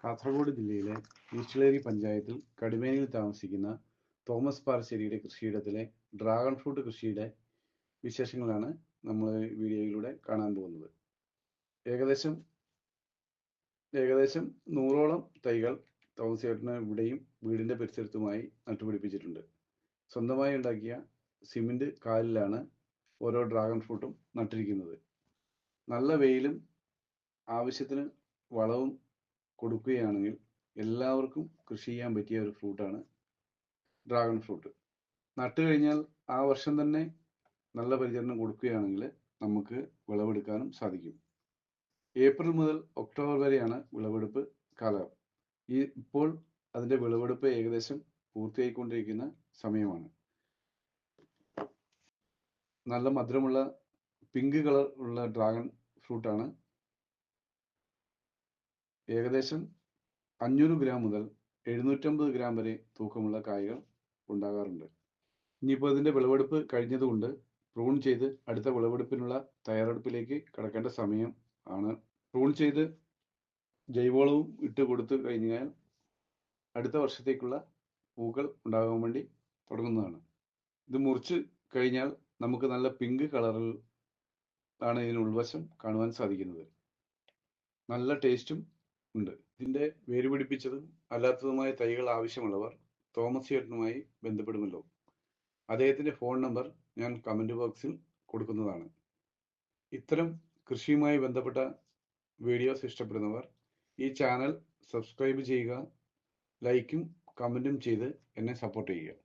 കാസർഗോഡ് ജില്ലയിലെ ഈസ്റ്റ്ലേരി പഞ്ചായത്തിൽ കടുമേനിയിൽ താമസിക്കുന്ന തോമസ് പാറശ്ശേരിയുടെ കൃഷിയിടത്തിലെ ഡ്രാഗൺ ഫ്രൂട്ട് കൃഷിയുടെ വിശേഷങ്ങളാണ് നമ്മൾ വീഡിയോയിലൂടെ കാണാൻ പോകുന്നത്. ഏകദേശം 100ഓളം തൈകൾ തോമസ് ചേട്ടന് ഇവിടെയും വീടിൻ്റെ പരിസരത്തുമായി നട്ടുപിടിപ്പിച്ചിട്ടുണ്ട്. സ്വന്തമായി ഉണ്ടാക്കിയ സിമൻറ്റ് കാലിലാണ് ഓരോ ഡ്രാഗൺ ഫ്രൂട്ടും നട്ടിരിക്കുന്നത്. നല്ല വെയിലും ആവശ്യത്തിന് വളവും കൊടുക്കുകയാണെങ്കിൽ എല്ലാവർക്കും കൃഷി ചെയ്യാൻ പറ്റിയ ഒരു ഫ്രൂട്ടാണ് ഡ്രാഗൺ ഫ്രൂട്ട്. നട്ടു കഴിഞ്ഞാൽ ആ വർഷം തന്നെ നല്ല പരിചരണം കൊടുക്കുകയാണെങ്കിൽ നമുക്ക് വിളവെടുക്കാനും സാധിക്കും. ഏപ്രിൽ മുതൽ ഒക്ടോബർ വരെയാണ് വിളവെടുപ്പ് കാലം. ഇപ്പോൾ അതിൻ്റെ വിളവെടുപ്പ് ഏകദേശം പൂർത്തിയായിക്കൊണ്ടിരിക്കുന്ന സമയമാണ്. നല്ല മധുരമുള്ള പിങ്ക് കളർ ഉള്ള ഡ്രാഗൺ ഫ്രൂട്ടാണ്. ഏകദേശം 500 ഗ്രാം മുതൽ 750 ഗ്രാം വരെ തൂക്കമുള്ള കായകൾ ഉണ്ടാകാറുണ്ട്. ഇനിയിപ്പോൾ ഇതിൻ്റെ വിളവെടുപ്പ് കഴിഞ്ഞതുകൊണ്ട് പ്രൂൺ ചെയ്ത് അടുത്ത വിളവെടുപ്പിനുള്ള തയ്യാറെടുപ്പിലേക്ക് കടക്കേണ്ട സമയം ആണ്. പ്രൂൺ ചെയ്ത് ജൈവവളവും ഇട്ട് കൊടുത്തു കഴിഞ്ഞാൽ അടുത്ത വർഷത്തേക്കുള്ള പൂക്കൾ ഉണ്ടാകാൻ വേണ്ടി തുടങ്ങുന്നതാണ്. ഇത് മുറിച്ച് കഴിഞ്ഞാൽ നമുക്ക് നല്ല പിങ്ക് കളറിൽ ആണ് ഇതിന് ഉൾവശം കാണുവാൻ സാധിക്കുന്നത്. നല്ല ടേസ്റ്റും ഉണ്ട്. ഇതിൻ്റെ വേര് പിടിപ്പിച്ചതും അല്ലാത്തതുമായ തൈകൾ ആവശ്യമുള്ളവർ തോമസ് ചേട്ടനുമായി ബന്ധപ്പെടുമല്ലോ. അദ്ദേഹത്തിൻ്റെ ഫോൺ നമ്പർ ഞാൻ കമൻറ്റ് ബോക്സിൽ കൊടുക്കുന്നതാണ്. ഇത്തരം കൃഷിയുമായി ബന്ധപ്പെട്ട വീഡിയോസ് ഇഷ്ടപ്പെടുന്നവർ ഈ ചാനൽ സബ്സ്ക്രൈബ് ചെയ്യുക, ലൈക്കും കമൻറ്റും ചെയ്ത് എന്നെ സപ്പോർട്ട് ചെയ്യുക.